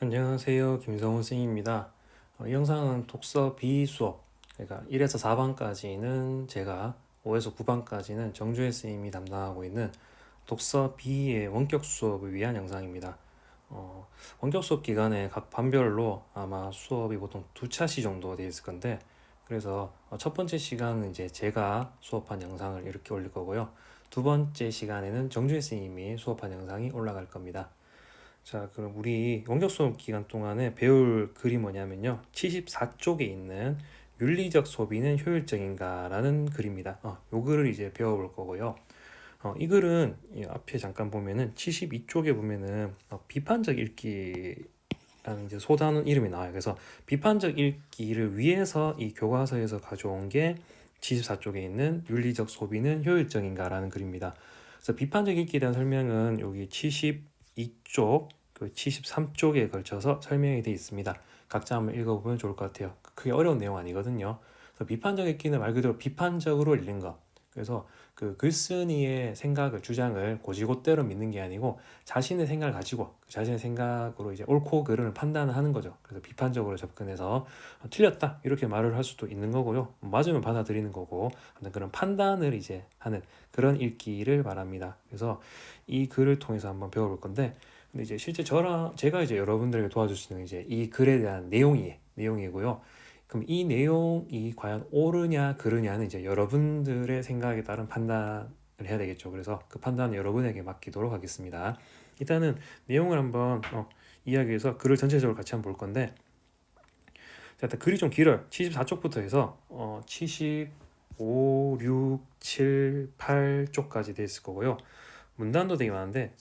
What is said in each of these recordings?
안녕하세요. 김성훈 선생님입니다. 이 영상은 독서 B 수업, 그러니까 1에서 4반까지는 제가, 5에서 9반까지는 정주혜 선생님이 담당하고 있는 독서 B의 원격 수업을 위한 영상입니다. 어, 원격 수업 기간에 각 반별로 아마 수업이 보통 두 차시 정도 되어 있을 건데, 그래서 첫 번째 시간은 이제 제가 수업한 영상을 이렇게 올릴 거고요. 두 번째 시간에는 정주혜 선생님이 수업한 영상이 올라갈 겁니다. 자, 그럼 우리 원격 수업 기간 동안에 배울 글이 뭐냐면요. 74쪽에 있는 윤리적 소비는 효율적인가라는 글입니다. 요 글을 이제 배워볼 거고요. 이 글은 이 앞에 잠깐 보면은 72쪽에 보면은 비판적 읽기라는 이제 소단원 이름이 나와요. 그래서 비판적 읽기를 위해서 이 교과서에서 가져온 게 74쪽에 있는 윤리적 소비는 효율적인가라는 글입니다. 그래서 비판적 읽기에 대한 설명은 여기 72쪽, 그 73쪽에 걸쳐서 설명이 되어 있습니다. 각자 한번 읽어보면 좋을 것 같아요. 그게 어려운 내용 아니거든요. 그래서 비판적 읽기는 말 그대로 비판적으로 읽는 것. 그래서 그 글쓴이의 생각을, 주장을 곧이곧대로 믿는 게 아니고 자신의 생각을 가지고 그 자신의 생각으로 이제 옳고 그름을 판단을 하는 거죠. 그래서 비판적으로 접근해서 틀렸다 이렇게 말을 할 수도 있는 거고요. 맞으면 받아들이는 거고 그런 판단을 이제 하는 그런 읽기를 말합니다. 그래서 이 글을 통해서 한번 배워볼 건데, 근데 이제 실제 제가 이제 여러분들에게 도와줄 수 있는 이제 이 글에 대한 내용이고요. 그럼 이 내용이 과연 옳으냐 그르냐는 이제 여러분들의 생각에 따른 판단을 해야 되겠죠. 그래서 그 판단은 여러분에게 맡기도록 하겠습니다. 일단은 내용을 한번 이야기해서 글을 전체적으로 같이 한번 볼 건데, 자, 일단 글이 좀 길어요. 74쪽부터 해서 75, 6, 7, 8쪽까지 돼 있을 거고요. 문단도 되게 많은데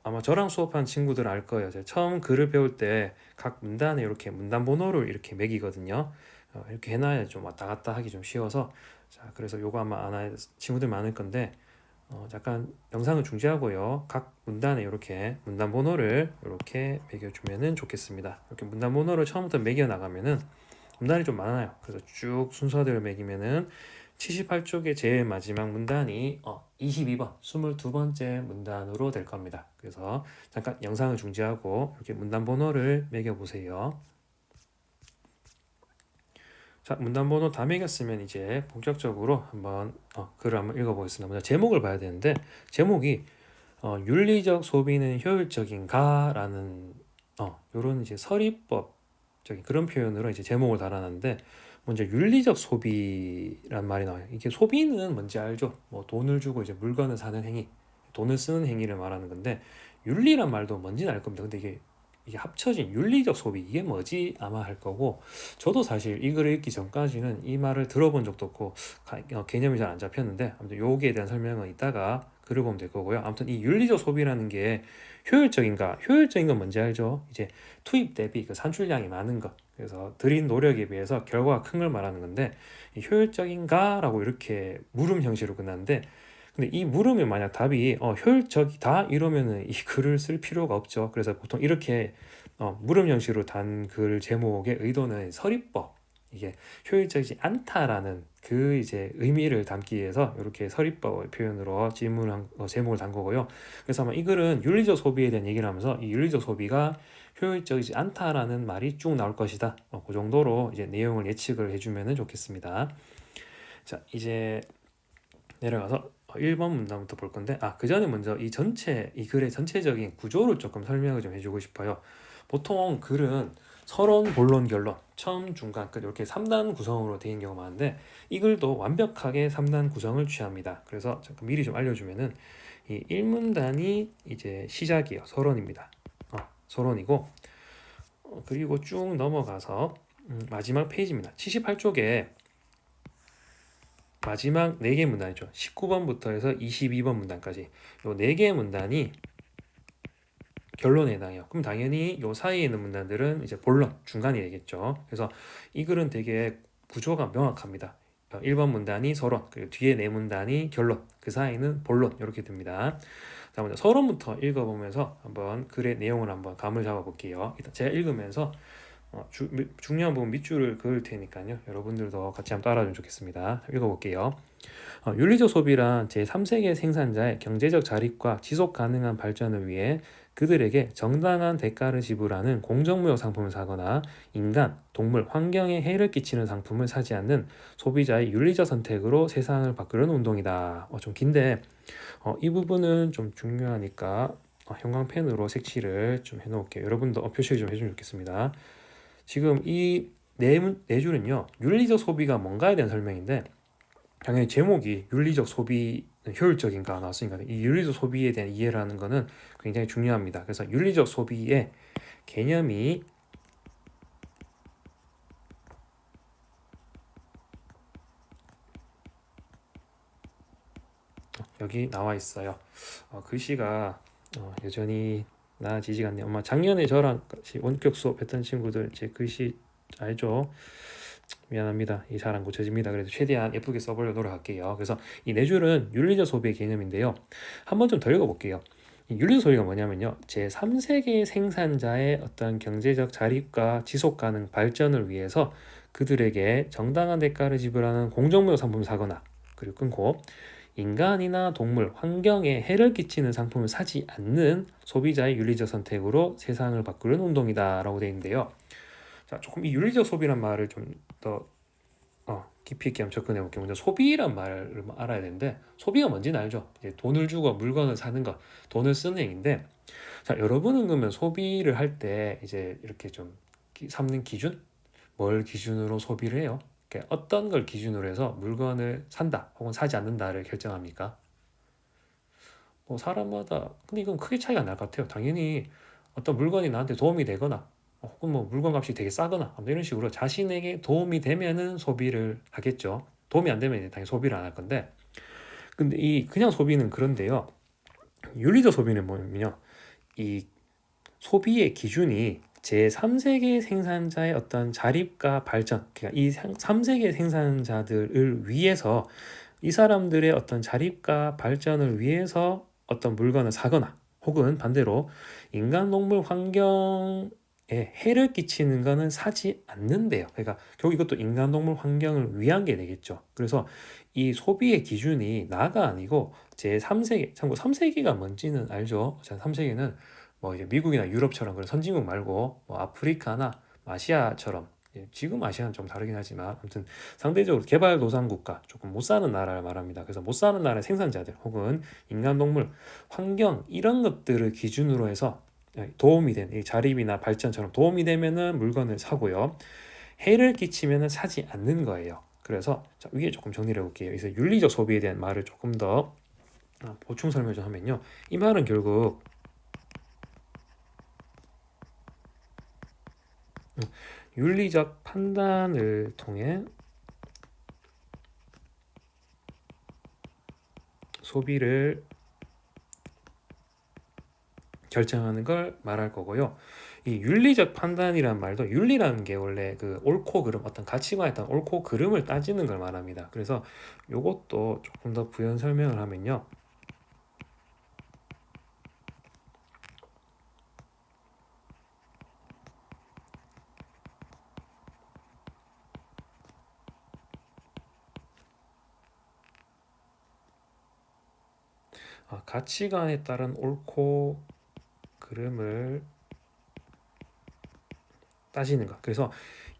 아마 저랑 수업한 친구들은 알 거예요. 제가 처음 글을 배울 때 각 문단에 이렇게 문단 번호를 이렇게 매기거든요. 이렇게 해놔야 좀 왔다 갔다 하기 좀 쉬워서, 자, 그래서 요거 아마 안 할 친구들 많을 건데 잠깐 영상을 중지하고요. 각 문단에 이렇게 문단 번호를 이렇게 매겨주면은 좋겠습니다. 이렇게 문단 번호를 처음부터 매겨 나가면은 문단이 좀 많아요. 그래서 쭉 순서대로 매기면은 78쪽의 제일 마지막 문단이 22번, 22번째 문단으로 될 겁니다. 그래서 잠깐 영상을 중지하고 이렇게 문단 번호를 매겨보세요. 자, 문단 번호 다 매겼으면 이제 본격적으로 한번 글을 한번 읽어보겠습니다. 먼저 제목을 봐야 되는데, 제목이 윤리적 소비는 효율적인가? 라는 요런 이제 서리법적인 그런 표현으로 이제 제목을 달아놨는데, 먼저 윤리적 소비란 말이 나와요. 이게 소비는 뭔지 알죠? 뭐 돈을 주고 이제 물건을 사는 행위, 돈을 쓰는 행위를 말하는 건데, 윤리란 말도 뭔지는 알 겁니다. 근데 이게 합쳐진 윤리적 소비, 이게 뭐지 아마 할 거고, 저도 사실 이 글을 읽기 전까지는 이 말을 들어본 적도 없고 개념이 잘 안 잡혔는데, 아무튼 여기에 대한 설명은 이따가 글을 보면 될 거고요. 아무튼 이 윤리적 소비라는 게 효율적인 건 뭔지 알죠? 이제 투입 대비 그 산출량이 많은 것, 그래서 들인 노력에 비해서 결과가 큰 걸 말하는 건데, 이 효율적인가? 라고 이렇게 물음 형식으로 끝나는데, 근데 이 물음에 만약 답이 효율적이다 이러면은 이 글을 쓸 필요가 없죠. 그래서 보통 이렇게 물음 형식으로 단 글 제목의 의도는 서리법, 이게 효율적이지 않다라는 그 이제 의미를 담기 위해서 이렇게 서리법 표현으로 제목을 단 거고요. 그래서 아마 이 글은 윤리적 소비에 대한 얘기를 하면서 이 윤리적 소비가 효율적이지 않다라는 말이 쭉 나올 것이다. 그 정도로 이제 내용을 예측을 해주면 좋겠습니다. 자, 이제 내려가서 1번 문단부터 볼 건데, 그 전에 먼저 이 글의 전체적인 구조를 조금 설명을 좀 해주고 싶어요. 보통 글은 서론, 본론, 결론, 처음, 중간, 끝 이렇게 3단 구성으로 되어 있는 경우가 많은데, 이 글도 완벽하게 3단 구성을 취합니다. 그래서 잠깐 미리 좀 알려주면은, 이 1문단이 이제 시작이에요. 서론입니다. 서론이고, 그리고 쭉 넘어가서 마지막 페이지입니다. 78쪽에 마지막 4개 문단이죠. 19번부터 해서 22번 문단까지 요 4개의 문단이 결론에 해당해요. 그럼 당연히 요 사이에 있는 문단들은 이제 본론, 중간이 되겠죠. 그래서 이 글은 되게 구조가 명확합니다. 1번 문단이 서론, 그리고 뒤에 4문단이 결론, 그 사이는 본론, 이렇게 됩니다. 자, 먼저 서론부터 읽어보면서 한번 글의 내용을 한번 감을 잡아볼게요. 일단 제가 읽으면서 중요한 부분 밑줄을 그을 테니까요. 여러분들도 같이 한번 따라하면 좋겠습니다. 읽어볼게요. 윤리적 소비란 제3세계 생산자의 경제적 자립과 지속 가능한 발전을 위해 그들에게 정당한 대가를 지불하는 공정무역 상품을 사거나 인간, 동물, 환경에 해를 끼치는 상품을 사지 않는 소비자의 윤리적 선택으로 세상을 바꾸려는 운동이다. 좀 긴데 이 부분은 좀 중요하니까 형광펜으로 색칠을 좀 해놓을게요. 여러분도 표시 좀 해주면 좋겠습니다. 지금 이 네 줄은요, 윤리적 소비가 뭔가에 대한 설명인데 당연히 제목이 윤리적 소비는 효율적인가 나왔으니까 이 윤리적 소비에 대한 이해를 하는 거는 굉장히 중요합니다. 그래서 윤리적 소비의 개념이 여기 나와 있어요. 글씨가 여전히 나아지지가 않네요. 아마 작년에 저랑 같이 원격 수업했던 친구들 제 글씨 알죠? 미안합니다. 이 잘 안 고쳐집니다. 그래도 최대한 예쁘게 써보려고 노력할게요. 그래서 이 네 줄은 윤리적 소비의 개념인데요. 한번 좀 더 읽어볼게요. 이 윤리적 소비가 뭐냐면요, 제3세계 생산자의 어떤 경제적 자립과 지속 가능 발전을 위해서 그들에게 정당한 대가를 지불하는 공정무역 상품을 사거나 그리고 끊고 인간이나 동물, 환경에 해를 끼치는 상품을 사지 않는 소비자의 윤리적 선택으로 세상을 바꾸는 운동이다라고 되어 있는데요. 자, 조금 이 윤리적 소비란 말을 좀 더 깊이 있게 한번 접근해 볼게요. 먼저 소비란 말을 알아야 되는데 소비가 뭔지는 알죠? 이제 돈을 주고 물건을 사는 것, 돈을 쓰는 행위인데, 자, 여러분은 그러면 소비를 할 때 이제 이렇게 좀 삼는 기준? 뭘 기준으로 소비를 해요? 어떤 걸 기준으로 해서 물건을 산다 혹은 사지 않는다를 결정합니까? 뭐 사람마다 근데 이건 크게 차이가 날 것 같아요. 당연히 어떤 물건이 나한테 도움이 되거나 혹은 뭐 물건 값이 되게 싸거나 이런 식으로 자신에게 도움이 되면은 소비를 하겠죠. 도움이 안 되면 이제 당연히 소비를 안 할 건데, 근데 이 그냥 소비는 그런데요. 윤리적 소비는 뭐냐면요, 이 소비의 기준이 제3세계 생산자의 어떤 자립과 발전, 그러니까 이 3세계 생산자들을 위해서 이 사람들의 어떤 자립과 발전을 위해서 어떤 물건을 사거나 혹은 반대로 인간, 동물, 환경에 해를 끼치는 거는 사지 않는데요. 그러니까 결국 이것도 인간, 동물, 환경을 위한 게 되겠죠. 그래서 이 소비의 기준이 나가 아니고 제3세계, 참고 3세계가 뭔지는 알죠. 제3세계는 뭐 이제 미국이나 유럽처럼 그런 선진국 말고 뭐 아프리카나 아시아처럼, 지금 아시아는 좀 다르긴 하지만 아무튼 상대적으로 개발도상국가 조금 못 사는 나라를 말합니다. 그래서 못 사는 나라의 생산자들 혹은 인간, 동물, 환경 이런 것들을 기준으로 해서 도움이 된 이 자립이나 발전처럼 도움이 되면은 물건을 사고요. 해를 끼치면은 사지 않는 거예요. 그래서 자, 위에 조금 정리를 해볼게요. 그래서 윤리적 소비에 대한 말을 조금 더 보충 설명 좀 하면요. 이 말은 결국 윤리적 판단을 통해 소비를 결정하는 걸 말할 거고요. 이 윤리적 판단이란 말도 윤리라는 게 원래 그 옳고 그름, 어떤 가치관에 따른 옳고 그름을 따지는 걸 말합니다. 그래서 요것도 조금 더 부연 설명을 하면요. 가치관에 따른 옳고 그름을 따지는 것. 그래서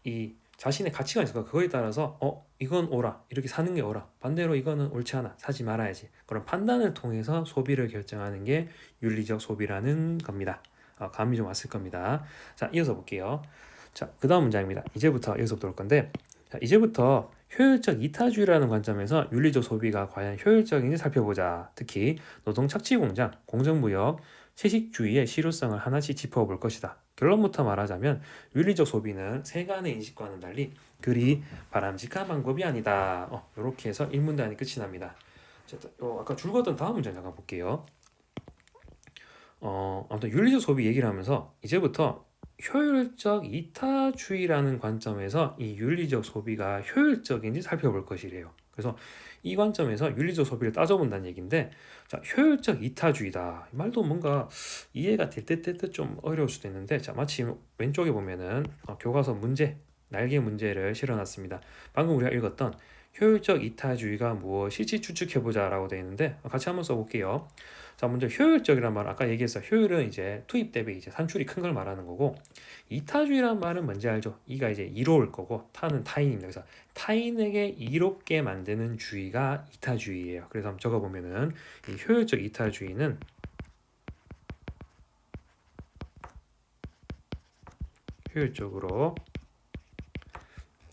이 자신의 가치관이 있을까? 그거에 따라서 이건 옳아, 이렇게 사는 게 옳아, 반대로 이거는 옳지 않아, 사지 말아야지, 그런 판단을 통해서 소비를 결정하는 게 윤리적 소비라는 겁니다. 감이 좀 왔을 겁니다. 자, 이어서 볼게요. 자, 그 다음 문장입니다. 이제부터 이어서부터 올 건데, 자, 이제부터 효율적 이타주의라는 관점에서 윤리적 소비가 과연 효율적인지 살펴보자. 특히 노동 착취 공장, 공정무역, 채식주의의 실효성을 하나씩 짚어볼 것이다. 결론부터 말하자면 윤리적 소비는 세간의 인식과는 달리 그리 바람직한 방법이 아니다. 이렇게 해서 1문단이 끝이 납니다. 자, 아까 줄거던 다음 문장 잠깐 볼게요. 아무튼 윤리적 소비 얘기를 하면서 이제부터 효율적 이타주의라는 관점에서 이 윤리적 소비가 효율적인지 살펴볼 것이래요. 그래서 이 관점에서 윤리적 소비를 따져본다는 얘기인데, 자, 효율적 이타주의다. 이 말도 뭔가 이해가 될 듯 좀 어려울 수도 있는데, 자, 마침 왼쪽에 보면은 교과서 문제, 날개 문제를 실어놨습니다. 방금 우리가 읽었던 효율적 이타주의가 무엇일지 추측해보자 라고 되어 있는데 같이 한번 써볼게요. 자, 먼저 효율적이란 말, 아까 얘기했어. 효율은 이제 투입 대비 이제 산출이 큰 걸 말하는 거고, 이타주의란 말은 뭔지 알죠? 이가 이제 이로울 거고, 타는 타인입니다. 그래서 타인에게 이롭게 만드는 주의가 이타주의예요. 그래서 한번 적어보면은 이 효율적 이타주의는 효율적으로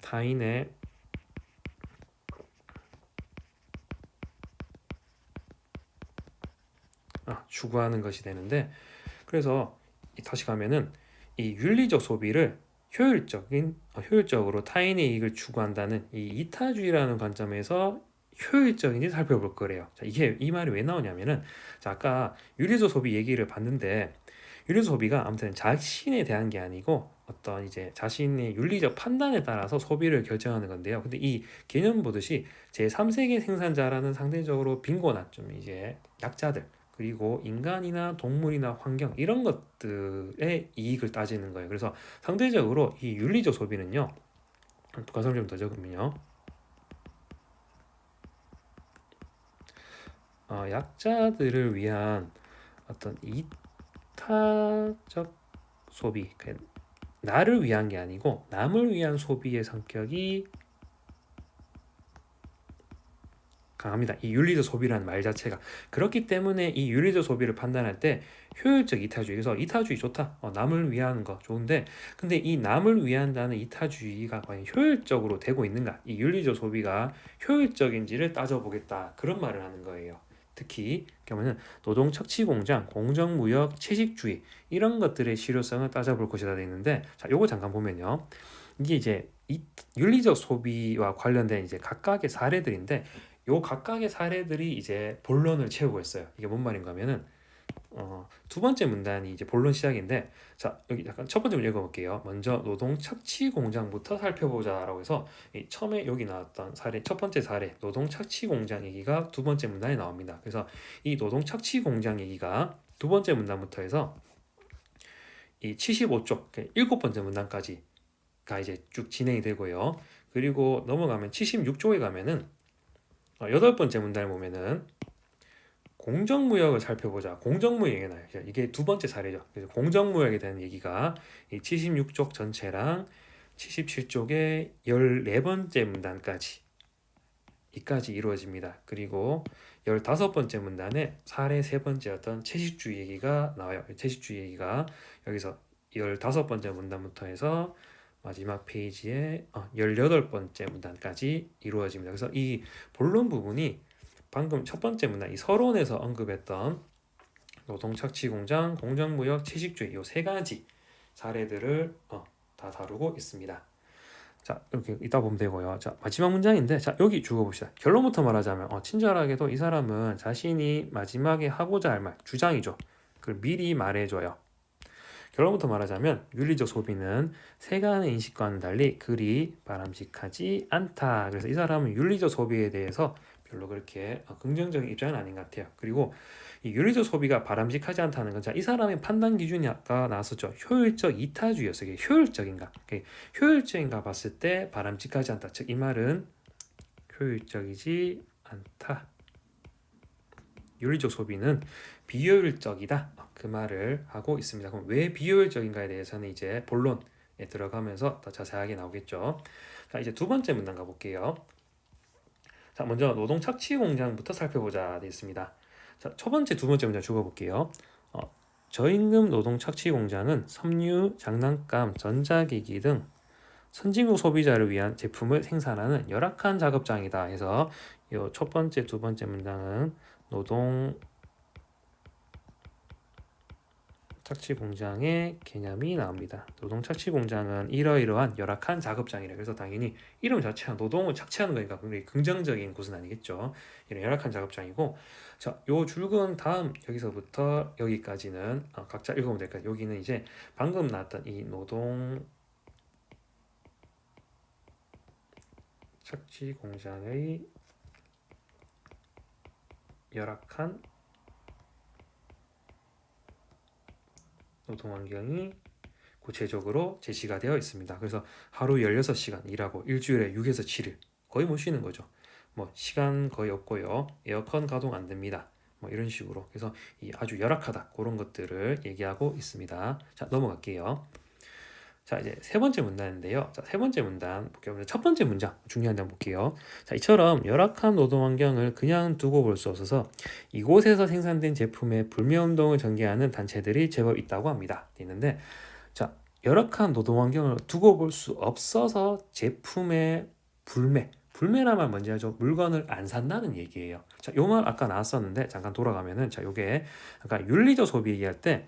타인의 추구하는 것이 되는데, 그래서 다시 가면은 이 윤리적 소비를 효율적으로 타인의 이익을 추구한다는 이 이타주의라는 관점에서 효율적인지 살펴볼 거래요. 자, 이게 이 말이 왜 나오냐면은, 자, 아까 윤리적 소비 얘기를 봤는데, 윤리적 소비가 아무튼 자신에 대한 게 아니고 어떤 이제 자신의 윤리적 판단에 따라서 소비를 결정하는 건데요. 근데 이 개념 보듯이 제3세계 생산자라는 상대적으로 빈곤한 좀 이제 약자들, 그리고 인간이나 동물이나 환경 이런 것들의 이익을 따지는 거예요. 그래서 상대적으로 이 윤리적 소비는요. 가설 좀 더 적으면요. 약자들을 위한 어떤 이타적 소비, 나를 위한 게 아니고 남을 위한 소비의 성격이 강합니다. 이 윤리적 소비라는 말 자체가. 그렇기 때문에 이 윤리적 소비를 판단할 때 효율적 이타주의, 그래서 이타주의 좋다, 남을 위하는 거 좋은데, 근데 이 남을 위한다는 이타주의가 과연 효율적으로 되고 있는가, 이 윤리적 소비가 효율적인지를 따져보겠다, 그런 말을 하는 거예요. 특히 그러면은 노동 착취 공장, 공정무역, 채식주의 이런 것들의 실효성을 따져볼 것이다 돼 있는데, 자, 요거 잠깐 보면요. 이게 이제 이 윤리적 소비와 관련된 이제 각각의 사례들인데, 요 각각의 사례들이 이제 본론을 채우고 있어요. 이게 뭔 말인가 하면은 두 번째 문단이 이제 본론 시작인데, 자, 여기 약간 첫 번째 문 읽어볼게요. 먼저 노동 착취 공장부터 살펴보자라고 해서 이 처음에 여기 나왔던 사례, 첫 번째 사례 노동 착취 공장 얘기가 두 번째 문단에 나옵니다. 그래서 이 노동 착취 공장 얘기가 두 번째 문단부터 해서 이 75쪽 일곱 번째 문단까지가 이제 쭉 진행이 되고요. 그리고 넘어가면 76쪽에 가면은 여덟 번째 문단을 보면은 공정무역을 살펴보자. 공정무역 얘기 나요. 이게 두 번째 사례죠. 그래서 공정무역에 대한 얘기가 이 76쪽 전체랑 77쪽의 14번째 문단까지 이까지 이루어집니다. 그리고 15번째 문단에 사례 세 번째였던 채식주의 얘기가 나와요. 채식주의 얘기가 여기서 15번째 문단부터 해서 마지막 페이지에 18번째 문단까지 이루어집니다. 그래서 이 본론 부분이 방금 첫 번째 문단, 이 서론에서 언급했던 노동착취공장, 공정무역, 채식주의 이 세 가지 사례들을 다 다루고 있습니다. 자, 이렇게 이따 보면 되고요. 자, 마지막 문장인데, 자, 여기 죽어봅시다. 결론부터 말하자면 친절하게도 이 사람은 자신이 마지막에 하고자 할 말, 주장이죠. 그걸 미리 말해줘요. 결론부터 말하자면 윤리적 소비는 세간의 인식과는 달리 그리 바람직하지 않다. 그래서 이 사람은 윤리적 소비에 대해서 별로 그렇게 긍정적인 입장은 아닌 것 같아요. 그리고 이 윤리적 소비가 바람직하지 않다는 건, 자, 이 사람의 판단 기준이 아까 나왔었죠. 효율적 이타주의였어요. 이게 효율적인가? 효율적인가 봤을 때 바람직하지 않다. 즉, 이 말은 효율적이지 않다. 윤리적 소비는 비효율적이다. 그 말을 하고 있습니다. 그럼 왜 비효율적인가에 대해서는 이제 본론에 들어가면서 더 자세하게 나오겠죠. 자, 이제 두 번째 문단 가볼게요. 자, 먼저 노동 착취 공장부터 살펴보자 되어 있습니다. 자, 첫 번째, 두 번째 문장 적어볼게요. 저임금 노동 착취 공장은 섬유, 장난감, 전자기기 등 선진국 소비자를 위한 제품을 생산하는 열악한 작업장이다 해서 이 첫 번째, 두 번째 문장은 노동 착취 공장의 개념이 나옵니다. 노동 착취 공장은 이러이러한 열악한 작업장이래. 그래서 당연히 이름 자체가 노동을 착취하는 거니까 굉장히 긍정적인 곳은 아니겠죠. 이런 열악한 작업장이고, 자, 요 줄근 다음 여기서부터 여기까지는 각자 읽어보면 될까요? 여기는 이제 방금 나왔던 이 노동 착취 공장의 열악한 노동 환경이 구체적으로 제시가 되어 있습니다. 그래서 하루 16시간 일하고 일주일에 6에서 7일 거의 못 쉬는 거죠. 뭐 시간 거의 없고요. 에어컨 가동 안 됩니다. 뭐 이런 식으로. 그래서 이 아주 열악하다 그런 것들을 얘기하고 있습니다. 자, 넘어갈게요. 자, 이제 세 번째 문단인데요. 자, 세 번째 문단 볼게요. 첫 번째 문장 중요한 점 볼게요. 자, 이처럼 열악한 노동 환경을 그냥 두고 볼 수 없어서 이곳에서 생산된 제품의 불매 운동을 전개하는 단체들이 제법 있다고 합니다. 있는데, 자, 열악한 노동 환경을 두고 볼 수 없어서 제품의 불매란 말 뭔지 알죠? 물건을 안 산다는 얘기예요. 자, 요 말 아까 나왔었는데 잠깐 돌아가면은, 자, 요게 아까 윤리적 소비 얘기할 때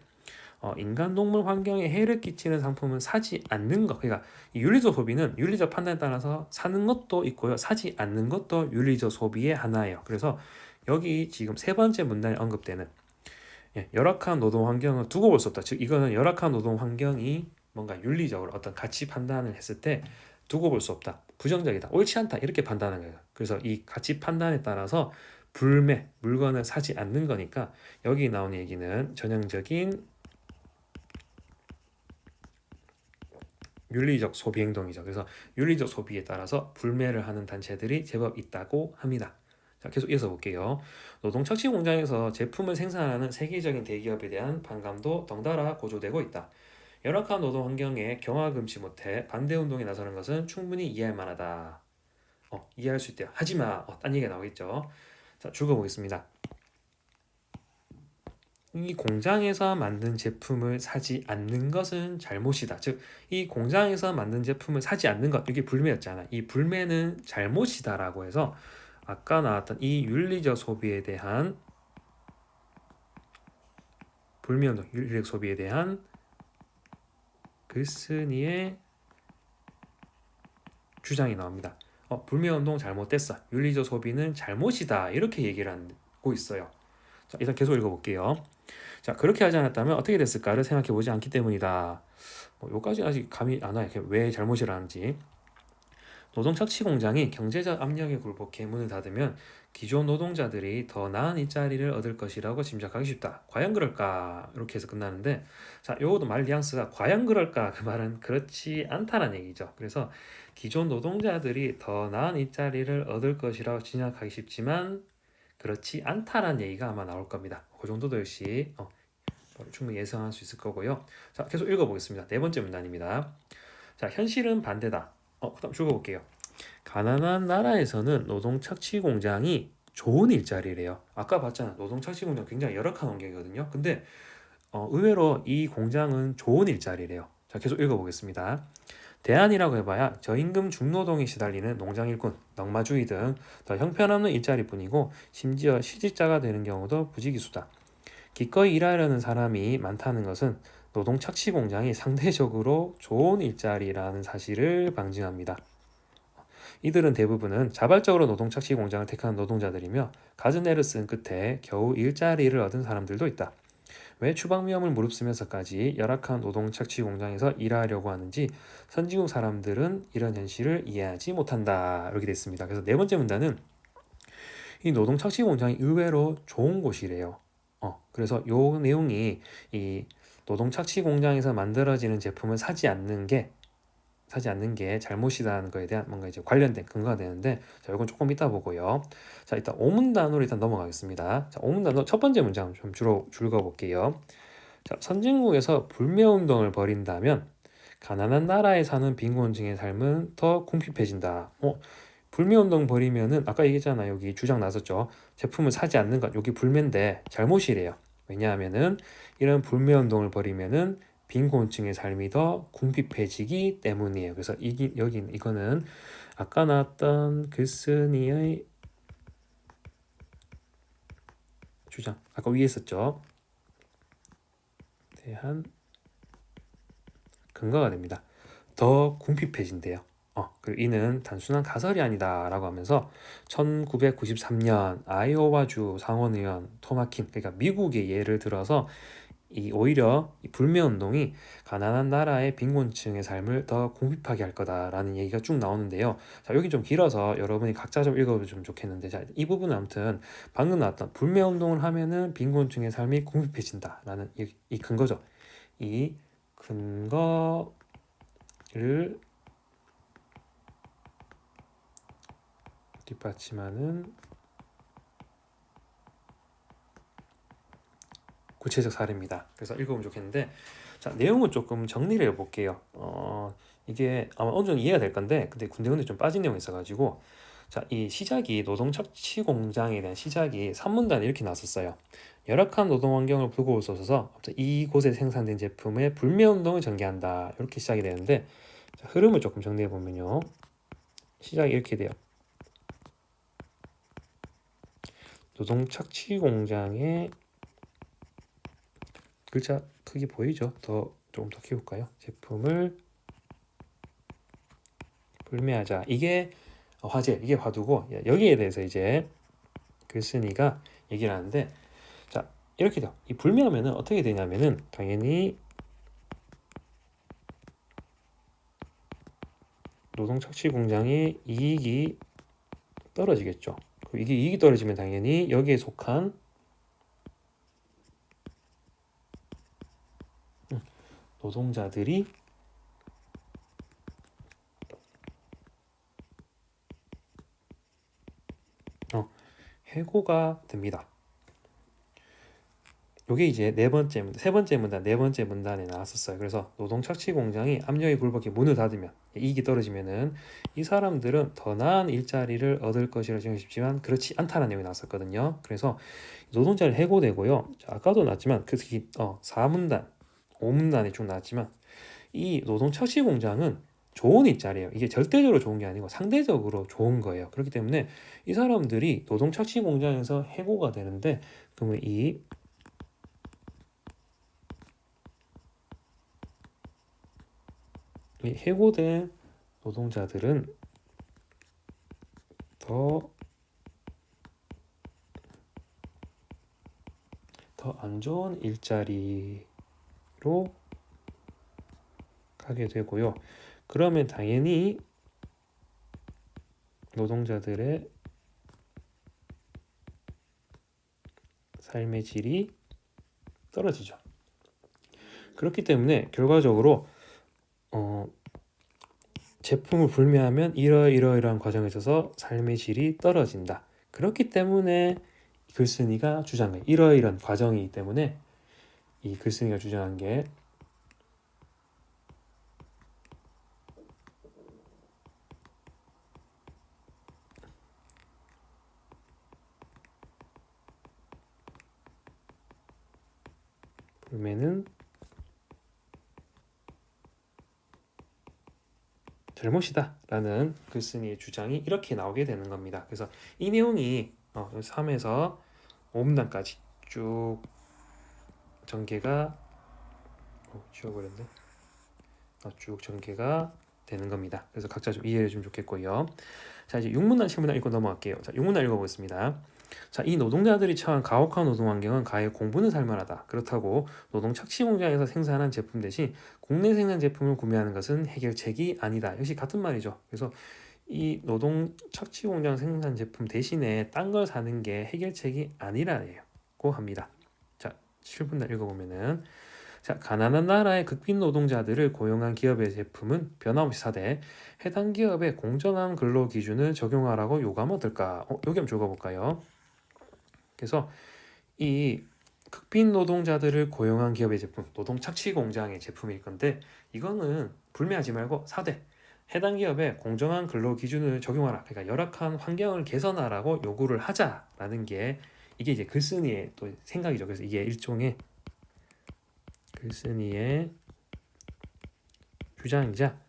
인간 동물 환경에 해를 끼치는 상품은 사지 않는 것. 그러니까 이 윤리적 소비는 윤리적 판단에 따라서 사는 것도 있고요, 사지 않는 것도 윤리적 소비의 하나예요. 그래서 여기 지금 세 번째 문단에 언급되는 열악한 노동 환경을 두고 볼 수 없다. 즉 이거는 열악한 노동 환경이 뭔가 윤리적으로 어떤 가치 판단을 했을 때 두고 볼 수 없다, 부정적이다, 옳지 않다 이렇게 판단하는 거예요. 그래서 이 가치 판단에 따라서 물건을 사지 않는 거니까 여기 나오는 얘기는 전형적인 윤리적 소비 행동이죠. 그래서 윤리적 소비에 따라서 불매를 하는 단체들이 제법 있다고 합니다. 자, 계속 이어서 볼게요. 노동 착취 공장에서 제품을 생산하는 세계적인 대기업에 대한 반감도 덩달아 고조되고 있다. 열악한 노동 환경에 경악금치 못해 반대 운동에 나서는 것은 충분히 이해할 만하다. 이해할 수 있대요. 하지마. 딴 얘기가 나오겠죠. 자, 읽어보겠습니다. 이 공장에서 만든 제품을 사지 않는 것은 잘못이다. 즉, 이 공장에서 만든 제품을 사지 않는 것, 이게 불매였잖아. 이 불매는 잘못이다라고 해서 아까 나왔던 이 윤리적 소비에 대한 불매운동, 윤리적 소비에 대한 글쓴이의 주장이 나옵니다. 불매운동 잘못됐어. 윤리적 소비는 잘못이다. 이렇게 얘기를 하고 있어요. 자, 일단 계속 읽어볼게요. 자, 그렇게 하지 않았다면 어떻게 됐을까를 생각해보지 않기 때문이다. 여기까지 아직 감이 안 와요. 왜 잘못이라는지. 노동 착취 공장이 경제적 압력에 굴복해 문을 닫으면 기존 노동자들이 더 나은 일자리를 얻을 것이라고 짐작하기 쉽다. 과연 그럴까? 이렇게 해서 끝나는데, 자, 요것도 말 뉘앙스가 과연 그럴까? 그 말은 그렇지 않다는 얘기죠. 그래서 기존 노동자들이 더 나은 일자리를 얻을 것이라고 짐작하기 쉽지만 그렇지 않다라는 얘기가 아마 나올 겁니다. 그 정도도 역시 충분히 예상할 수 있을 거고요. 자, 계속 읽어보겠습니다. 네 번째 문단입니다. 자, 현실은 반대다. 그다음 읽어볼게요. 가난한 나라에서는 노동 착취 공장이 좋은 일자리래요. 아까 봤잖아. 노동 착취 공장 굉장히 열악한 환경이거든요. 근데 의외로 이 공장은 좋은 일자리래요. 자, 계속 읽어보겠습니다. 대안이라고 해봐야 저임금 중노동에 시달리는 농장 일꾼, 넉마주의 등 더 형편없는 일자리뿐이고 심지어 실직자가 되는 경우도 부지기수다. 기꺼이 일하려는 사람이 많다는 것은 노동 착취 공장이 상대적으로 좋은 일자리라는 사실을 방증합니다. 이들은 대부분은 자발적으로 노동 착취 공장을 택한 노동자들이며 갖은 애를 쓴 끝에 겨우 일자리를 얻은 사람들도 있다. 왜 추방 위험을 무릅쓰면서까지 열악한 노동 착취 공장에서 일하려고 하는지 선진국 사람들은 이런 현실을 이해하지 못한다. 이렇게 됐습니다. 그래서 네 번째 문단은 이 노동 착취 공장이 의외로 좋은 곳이래요. 그래서 요 내용이 이 노동 착취 공장에서 만들어지는 제품을 사지 않는 게 잘못이라는 거에 대한 뭔가 이제 관련된 근거가 되는데, 자, 이건 조금 이따 보고요. 자, 일단 오문단으로 일단 넘어가겠습니다. 자, 오문단으로 첫 번째 문장 좀 읽어볼게요. 자, 선진국에서 불매운동을 벌인다면 가난한 나라에 사는 빈곤층의 삶은 더 궁핍해진다. 불매운동 벌이면은 아까 얘기했잖아. 여기 주장 나섰죠. 제품을 사지 않는 것, 여기 불매인데 잘못이래요. 왜냐하면은 이런 불매운동을 벌이면은 빈곤층의 삶이 더 궁핍해지기 때문이에요. 그래서 이거는 아까 나왔던 글쓴이의 주장, 아까 위에 있었죠. 대한 근거가 됩니다. 더 궁핍해진대요. 그리고 이는 단순한 가설이 아니다라고 하면서 1993년 아이오와주 상원의원 토마킨, 그러니까 미국의 예를 들어서 오히려 이 불매운동이 가난한 나라의 빈곤층의 삶을 더 궁핍하게 할 거다라는 얘기가 쭉 나오는데요. 자, 여기 좀 길어서 여러분이 각자 좀 읽어보면 좋겠는데, 자, 이 부분은 아무튼 방금 나왔던 불매운동을 하면은 빈곤층의 삶이 궁핍해진다라는 이 근거죠. 이 근거를 뒷받침하는 구체적 사례입니다. 그래서 읽어보면 좋겠는데, 자, 내용은 조금 정리를 해볼게요. 이게 아마 어느 정도 이해가 될 건데, 근데 군데군데 좀 빠진 내용이 있어가지고, 자, 이 시작이 노동 착취 공장에 대한 시작이 산문단에 이렇게 나왔었어요. 열악한 노동 환경을 두고 있어서 이곳에 생산된 제품의 불매 운동을 전개한다. 이렇게 시작이 되는데, 자, 흐름을 조금 정리해 보면요, 시작이 이렇게 돼요. 노동 착취 공장의 글자 크기 보이죠? 조금 더 키울까요? 제품을 불매하자. 이게 화제, 이게 화두고, 여기에 대해서 이제 글쓴이가 얘기를 하는데, 자, 이렇게 돼요. 이 불매하면은 어떻게 되냐면은 당연히 노동 착취 공장의 이익이 떨어지겠죠. 이게 이익이 떨어지면 당연히 여기에 속한 노동자들이 해고가 됩니다. 요게 이제 세 번째 문단, 네 번째 문단에 나왔었어요. 그래서 노동 착취 공장이 압력에 굴복해 문을 닫으면, 이익이 떨어지면은 이 사람들은 더 나은 일자리를 얻을 것이라 생각이 싶지만 그렇지 않다는 내용이 나왔었거든요. 그래서 노동자를 해고되고요. 자, 아까도 나왔지만 특히 4문단, 5문단에 쭉 나왔지만 이 노동 착취 공장은 좋은 일자리예요. 이게 절대적으로 좋은 게 아니고 상대적으로 좋은 거예요. 그렇기 때문에 이 사람들이 노동 착취 공장에서 해고가 되는데, 그러면 이 해고된 노동자들은 더 안 좋은 일자리로 가게 되고요. 그러면 당연히 노동자들의 삶의 질이 떨어지죠. 그렇기 때문에 결과적으로 제품을 불매하면 이러이러이러한 과정에 있어서 삶의 질이 떨어진다. 그렇기 때문에 글쓴이가 주장해. 이러이러한 과정이기 때문에 이 글쓴이가 주장한 게 불매는 잘못이다 라는 글쓴이의 주장이 이렇게 나오게 되는 겁니다. 그래서 이 내용이 3에서 5문단까지 쭉 전개가 지워버렸네. 쭉 전개가 되는 겁니다. 그래서 각자 좀 이해해 주면 좋겠고요. 자, 이제 6문단, 7문단 읽고 넘어갈게요. 자, 6문단 읽어보겠습니다. 자, 이 노동자들이 처한 가혹한 노동 환경은 가해 공부는 살만하다. 그렇다고 노동 착취 공장에서 생산한 제품 대신 국내 생산 제품을 구매하는 것은 해결책이 아니다. 역시 같은 말이죠. 그래서 이 노동 착취 공장 생산 제품 대신에 딴 걸 사는 게 해결책이 아니라고 합니다. 자, 7문단 읽어보면은, 자, 가난한 나라의 극빈 노동자들을 고용한 기업의 제품은 변함없이 사되 해당 기업의 공정한 근로 기준을 적용하라고 요구하면 어떨까? 여기 한번 적어볼까요? 그래서 이 극빈 노동자들을 고용한 기업의 제품, 노동 착취 공장의 제품일 건데, 이거는 불매하지 말고 사되 해당 기업의 공정한 근로 기준을 적용하라. 그러니까 열악한 환경을 개선하라고 요구를 하자라는 게 이게 이제 글쓴이의 또 생각이죠. 그래서 이게 일종의 글쓴이의 주장이자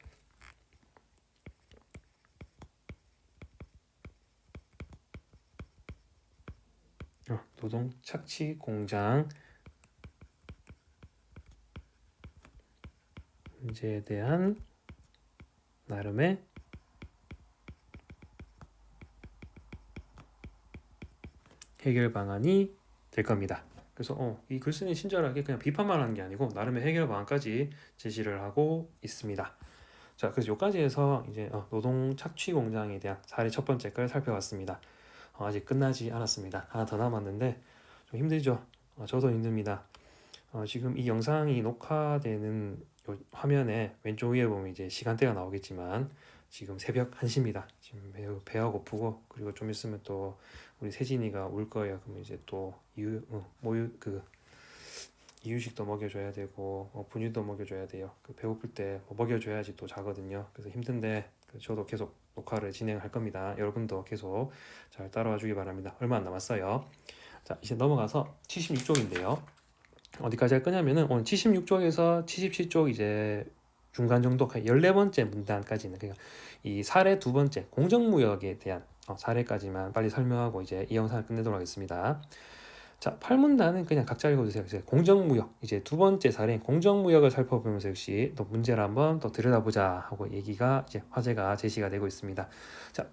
노동 착취 공장 문제에 대한 나름의 해결 방안이 될 겁니다. 그래서 이 글쓴이 친절하게 그냥 비판만 하는 게 아니고 나름의 해결 방안까지 제시를 하고 있습니다. 자, 그래서 여기까지 해서 이제 노동 착취 공장에 대한 사례 첫 번째 걸 살펴봤습니다. 아직 끝나지 않았습니다. 하나 더 남았는데 좀 힘들죠. 저도 힘듭니다. 지금 이 영상이 녹화되는 요 화면에 왼쪽 위에 보면 이제 시간대가 나오겠지만 지금 새벽 1시입니다. 지금 매우 배가 고프고, 그리고 좀 있으면 또 우리 세진이가 울 거예요. 그러면 이제 또 이유식도 먹여줘야 되고 분유도 먹여줘야 돼요. 배고플 때 먹여줘야지 또 자거든요. 그래서 힘든데 저도 계속 녹화를 진행할 겁니다. 여러분도 계속 잘 따라와 주기 바랍니다. 얼마 안 남았어요. 자, 이제 넘어가서 76쪽인데요. 어디까지 할 거냐면은 오늘 76쪽에서 77쪽 이제 중간 정도 14번째 문단까지는, 그러니까 이 사례 두 번째 공정무역에 대한 사례까지만 빨리 설명하고 이제 이 영상을 끝내도록 하겠습니다. 자, 8문단은 그냥 각자 읽어주세요. 이제 공정무역, 이제 두 번째 사례인 공정무역을 살펴보면서 역시 또 문제를 한번 또 들여다보자 하고 얘기가 이제 화제가 제시가 되고 있습니다. 자,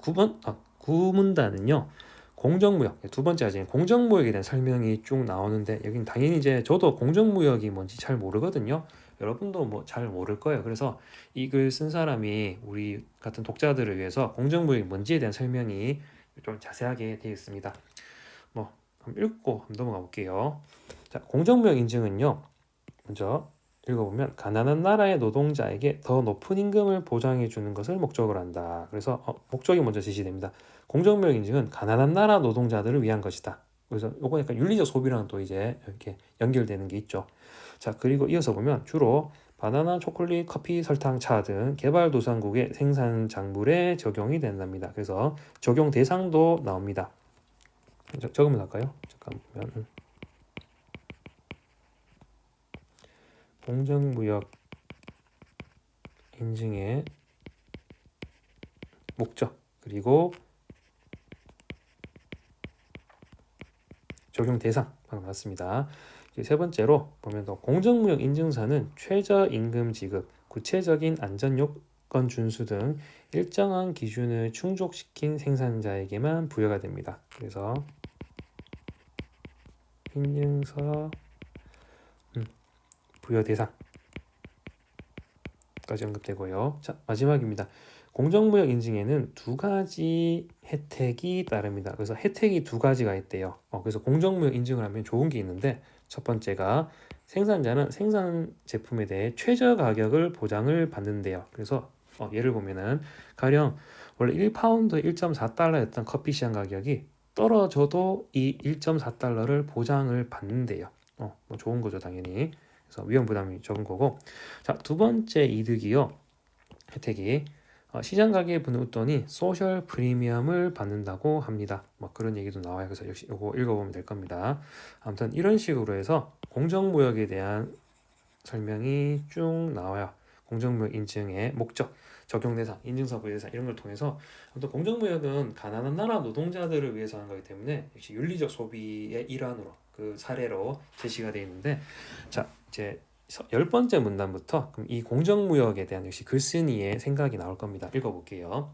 9문단은요. 공정무역, 두 번째 아직 공정무역에 대한 설명이 쭉 나오는데, 여긴 당연히 이제 저도 공정무역이 뭔지 잘 모르거든요. 여러분도 뭐 잘 모를 거예요. 그래서 이 글 쓴 사람이 우리 같은 독자들을 위해서 공정무역이 뭔지에 대한 설명이 좀 자세하게 되어 있습니다. 뭐 한번 읽고 한번 넘어가 볼게요. 자, 공정무역 인증은요, 먼저 읽어보면 가난한 나라의 노동자에게 더 높은 임금을 보장해 주는 것을 목적으로 한다. 그래서 목적이 먼저 제시됩니다. 공정무역 인증은 가난한 나라 노동자들을 위한 것이다. 그래서 요거 약간 윤리적 소비랑 또 이제 이렇게 연결되는 게 있죠. 자, 그리고 이어서 보면 주로 바나나, 초콜릿, 커피, 설탕, 차 등 개발도상국의 생산 작물에 적용이 된답니다. 그래서 적용 대상도 나옵니다. 적으면 할까요? 잠깐 보면 공정무역 인증의 목적, 그리고 적용 대상 방금 나왔습니다. 세 번째로 보면 더 공정무역 인증서는 최저임금 지급, 구체적인 안전요건 준수 등 일정한 기준을 충족시킨 생산자에게만 부여가 됩니다. 그래서 인증서 부여 대상까지 언급되고요. 자, 마지막입니다. 공정무역 인증에는 두 가지 혜택이 따릅니다. 그래서 혜택이 두 가지가 있대요. 그래서 공정무역 인증을 하면 좋은 게 있는데, 첫 번째가 생산자는 생산 제품에 대해 최저 가격을 보장을 받는데요. 그래서 예를 보면은 가령 원래 1파운드 1.4달러였던 커피 시장 가격이 떨어져도 이 1.4달러를 보장을 받는데요. 뭐 좋은 거죠, 당연히. 그래서 위험 부담이 적은 거고. 자, 두 번째 이득이요. 혜택이 시장 가격에 붙는 웃돈이 소셜 프리미엄을 받는다고 합니다. 뭐 그런 얘기도 나와요. 그래서 역시 이거 읽어보면 될 겁니다. 아무튼 이런 식으로 해서 공정무역에 대한 설명이 쭉 나와요. 공정무역 인증의 목적, 적용 대상, 인증서 부여 대상 이런 걸 통해서, 아무튼 공정무역은 가난한 나라 노동자들을 위해서 하는 거기 때문에 역시 윤리적 소비의 일환으로 그 사례로 제시가 되어 있는데, 자, 이제 10번째 문단부터 그럼 이 공정무역에 대한 역시 글쓴이의 생각이 나올 겁니다. 읽어볼게요.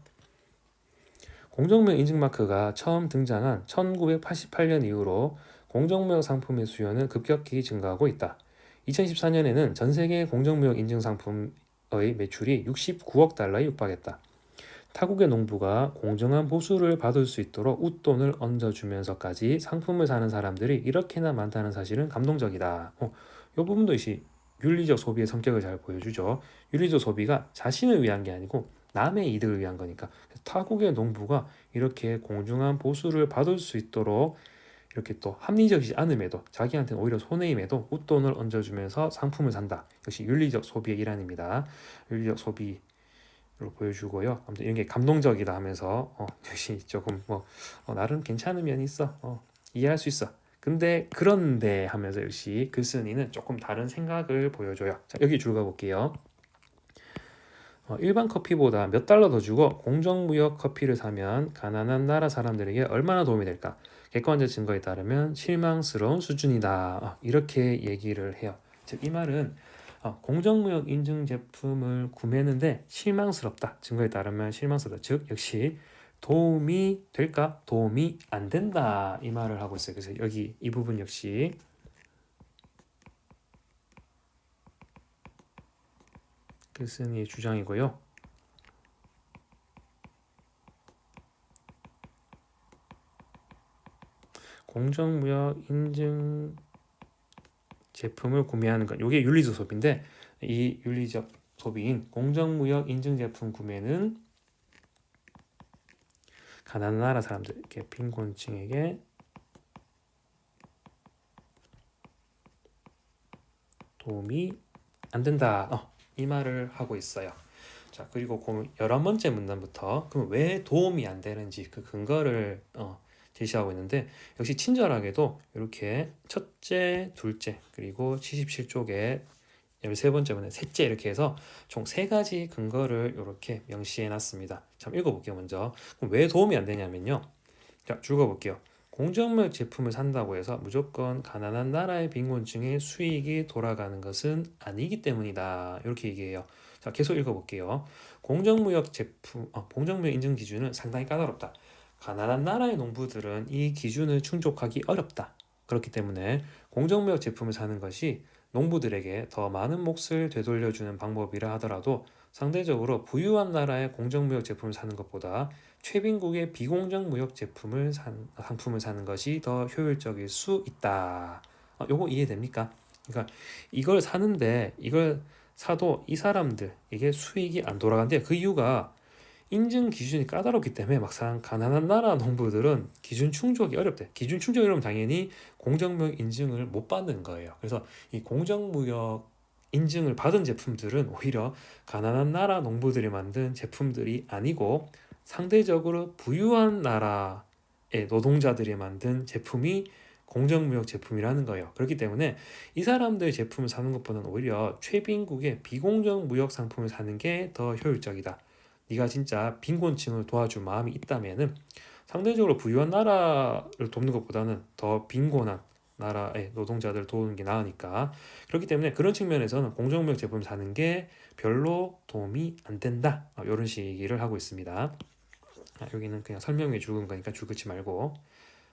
공정무역 인증마크가 처음 등장한 1988년 이후로 공정무역 상품의 수요는 급격히 증가하고 있다. 2014년에는 전 세계 공정무역 인증 상품의 매출이 69억 달러에 육박했다. 타국의 농부가 공정한 보수를 받을 수 있도록 웃돈을 얹어주면서까지 상품을 사는 사람들이 이렇게나 많다는 사실은 감동적이다. 이 부분도 역시 윤리적 소비의 성격을 잘 보여주죠. 윤리적 소비가 자신을 위한 게 아니고 남의 이득을 위한 거니까, 타국의 농부가 이렇게 공정한 보수를 받을 수 있도록 이렇게 또 합리적이지 않음에도 자기한테는 오히려 손해임에도 웃돈을 얹어주면서 상품을 산다. 역시 윤리적 소비의 일환입니다. 윤리적 소비로 보여주고요. 아무튼 이런 게 감동적이다 하면서 역시 조금 나름 괜찮은 면이 있어. 이해할 수 있어. 그런데 하면서 역시 글쓴이는 조금 다른 생각을 보여줘요. 자, 여기 줄 가볼게요. 일반 커피보다 몇 달러 더 주고 공정무역 커피를 사면 가난한 나라 사람들에게 얼마나 도움이 될까? 객관적 증거에 따르면 실망스러운 수준이다. 이렇게 얘기를 해요. 즉, 이 말은 공정무역 인증 제품을 구매했는데 실망스럽다. 증거에 따르면 실망스럽다. 즉, 역시 도움이 될까? 도움이 안 된다. 이 말을 하고 있어요. 그래서 여기 이 부분 역시 글쓴이의 주장이고요. 공정무역 인증 제품을 구매하는 것, 이게 윤리적 소비인데, 이 윤리적 소비인 공정무역 인증 제품 구매는 가난한 나라 사람들, 이렇게 빈곤층에게 도움이 안 된다. 이 말을 하고 있어요. 자, 그리고 11번째 문단부터 그럼 왜 도움이 안 되는지 그 근거를 제시하고 있는데, 역시 친절하게도 이렇게 첫째, 둘째, 그리고 77쪽에 13번째 문단 셋째 이렇게 해서 총 3가지 근거를 이렇게 명시해 놨습니다. 참 읽어볼게요. 먼저 그럼 왜 도움이 안 되냐면요. 자, 읽어볼게요. 공정무역 제품을 산다고 해서 무조건 가난한 나라의 빈곤층의 수익이 돌아가는 것은 아니기 때문이다. 이렇게 얘기해요. 자, 계속 읽어볼게요. 공정무역 인증 기준은 상당히 까다롭다. 가난한 나라의 농부들은 이 기준을 충족하기 어렵다. 그렇기 때문에 공정무역 제품을 사는 것이 농부들에게 더 많은 몫을 되돌려주는 방법이라 하더라도 상대적으로 부유한 나라의 공정무역 제품을 사는 것보다 최빈국의 비공정 무역 상품을 사는 것이 더 효율적일 수 있다. 요거 이해됩니까? 그러니까 이걸 사는데 이걸 사도 이 사람들에게 수익이 안 돌아간대. 그 이유가 인증 기준이 까다롭기 때문에 막상 가난한 나라 농부들은 기준 충족이 어렵대. 기준 충족이 어려면 당연히 공정무역 인증을 못 받는 거예요. 그래서 이 공정무역 인증을 받은 제품들은 오히려 가난한 나라 농부들이 만든 제품들이 아니고 상대적으로 부유한 나라의 노동자들이 만든 제품이 공정무역 제품이라는 거예요. 그렇기 때문에 이 사람들의 제품을 사는 것보다는 오히려 최빈국의 비공정 무역 상품을 사는 게 더 효율적이다. 네가 진짜 빈곤층을 도와줄 마음이 있다면은 상대적으로 부유한 나라를 돕는 것보다는 더 빈곤한 나라의 노동자들 도우는 게 나으니까, 그렇기 때문에 그런 측면에서는 공정무역 제품을 사는 게 별로 도움이 안 된다. 이런 식으로 하고 있습니다. 여기는 그냥 설명해 주는 거니까 줄 긋지 말고.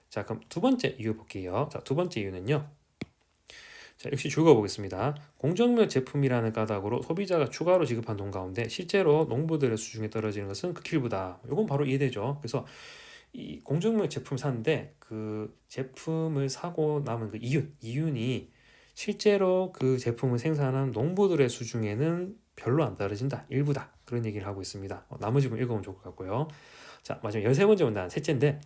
자, 그럼 두 번째 이유 볼게요. 자, 두 번째 이유는요. 자, 역시 읽어보겠습니다. 공정무역 제품이라는 까닭으로 소비자가 추가로 지급한 돈 가운데 실제로 농부들의 수중에 떨어지는 것은 극일부다. 이건 바로 이해되죠. 그래서 이 공정무역 제품 사는데 그 제품을 사고 남은 그 이윤이 실제로 그 제품을 생산한 농부들의 수중에는 별로 안 떨어진다. 일부다. 그런 얘기를 하고 있습니다. 나머지 부분 읽어보면 좋을 것 같고요. 자, 마지막 13번째 문단 셋째인데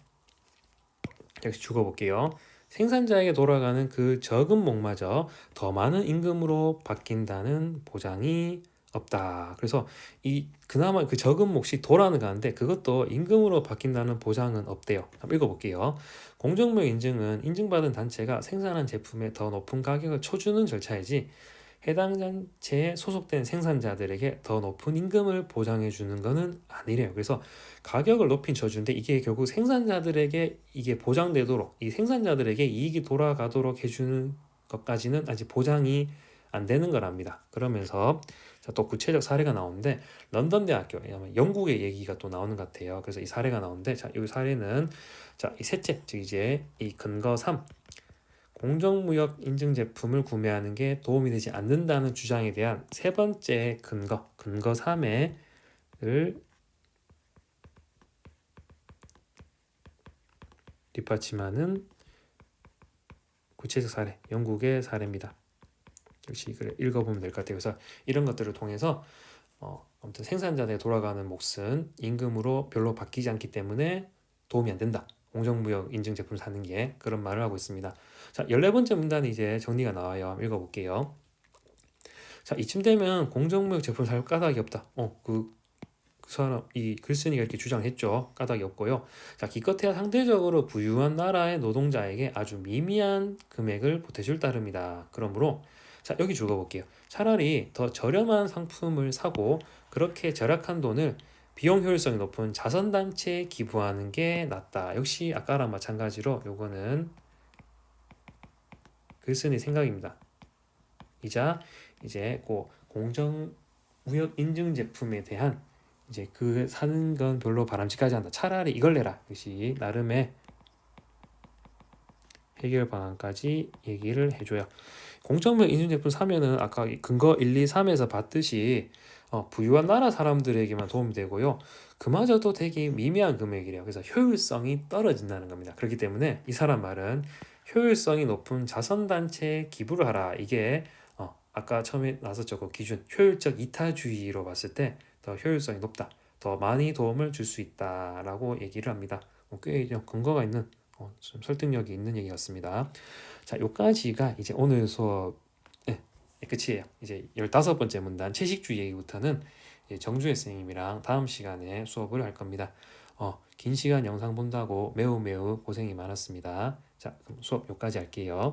역시 죽어볼게요. 생산자에게 돌아가는 그 적은 목마저 더 많은 임금으로 바뀐다는 보장이 없다. 그래서 그나마 그 적은 몫이 돌아는 가는데 그것도 임금으로 바뀐다는 보장은 없대요. 한번 읽어볼게요. 공정무역 인증은 인증받은 단체가 생산한 제품에 더 높은 가격을 쳐주는 절차이지 해당 단체에 소속된 생산자들에게 더 높은 임금을 보장해 주는 것은 아니래요. 그래서 가격을 높인 쳐주는데 이게 결국 생산자들에게 이게 보장되도록, 이 생산자들에게 이익이 돌아가도록 해주는 것까지는 아직 보장이 안 되는 거랍니다. 그러면서 또 구체적 사례가 나오는데 런던 대학교, 영국의 얘기가 또 나오는 것 같아요. 그래서 이 사례가 나오는데 이 사례는 이 셋째, 즉 이제 이 근거 3, 공정무역 인증 제품을 구매하는 게 도움이 되지 않는다는 주장에 대한 세 번째 근거 3을 뒷받침하는 구체적 사례, 영국의 사례입니다. 역시 이걸 읽어보면 될 것 같아요. 그래서 이런 것들을 통해서 아무튼 생산자들에 돌아가는 몫은 임금으로 별로 바뀌지 않기 때문에 도움이 안 된다. 공정무역 인증 제품 사는 게, 그런 말을 하고 있습니다. 자, 14번째 문단이 이제 정리가 나와요. 읽어볼게요. 자, 이쯤 되면 공정무역 제품 살 까닭이 없다. 그 사람, 이 글쓴이가 이렇게 주장했죠. 까닭이 없고요. 자, 기껏해야 상대적으로 부유한 나라의 노동자에게 아주 미미한 금액을 보태줄 따름이다. 그러므로 자, 여기 적어볼게요. 차라리 더 저렴한 상품을 사고 그렇게 절약한 돈을 비용 효율성이 높은 자선단체에 기부하는 게 낫다. 역시 아까랑 마찬가지로 요거는 글쓴이 생각입니다. 이자 이제 공정무역 인증 제품에 대한 이제 그 사는 건 별로 바람직하지 않다. 차라리 이걸 내라. 역시 나름의 해결 방안까지 얘기를 해줘요. 공정무역 인증 제품 사면은 아까 근거 1, 2, 3에서 봤듯이 부유한 나라 사람들에게만 도움이 되고요. 그마저도 되게 미미한 금액이래요. 그래서 효율성이 떨어진다는 겁니다. 그렇기 때문에 이 사람 말은 효율성이 높은 자선단체에 기부를 하라. 이게 아까 처음에 나섰죠. 그 기준 효율적 이타주의로 봤을 때 더 효율성이 높다. 더 많이 도움을 줄 수 있다라고 얘기를 합니다. 꽤 근거가 있는 좀 설득력이 있는 얘기 같습니다. 자, 요까지가 이제 오늘 수업 끝이에요. 이제 15번째 문단 채식주의 얘기부터는 정주혜 선생님이랑 다음 시간에 수업을 할 겁니다. 긴 시간 영상 본다고 매우 고생이 많았습니다. 자, 그럼 수업 여기까지 할게요.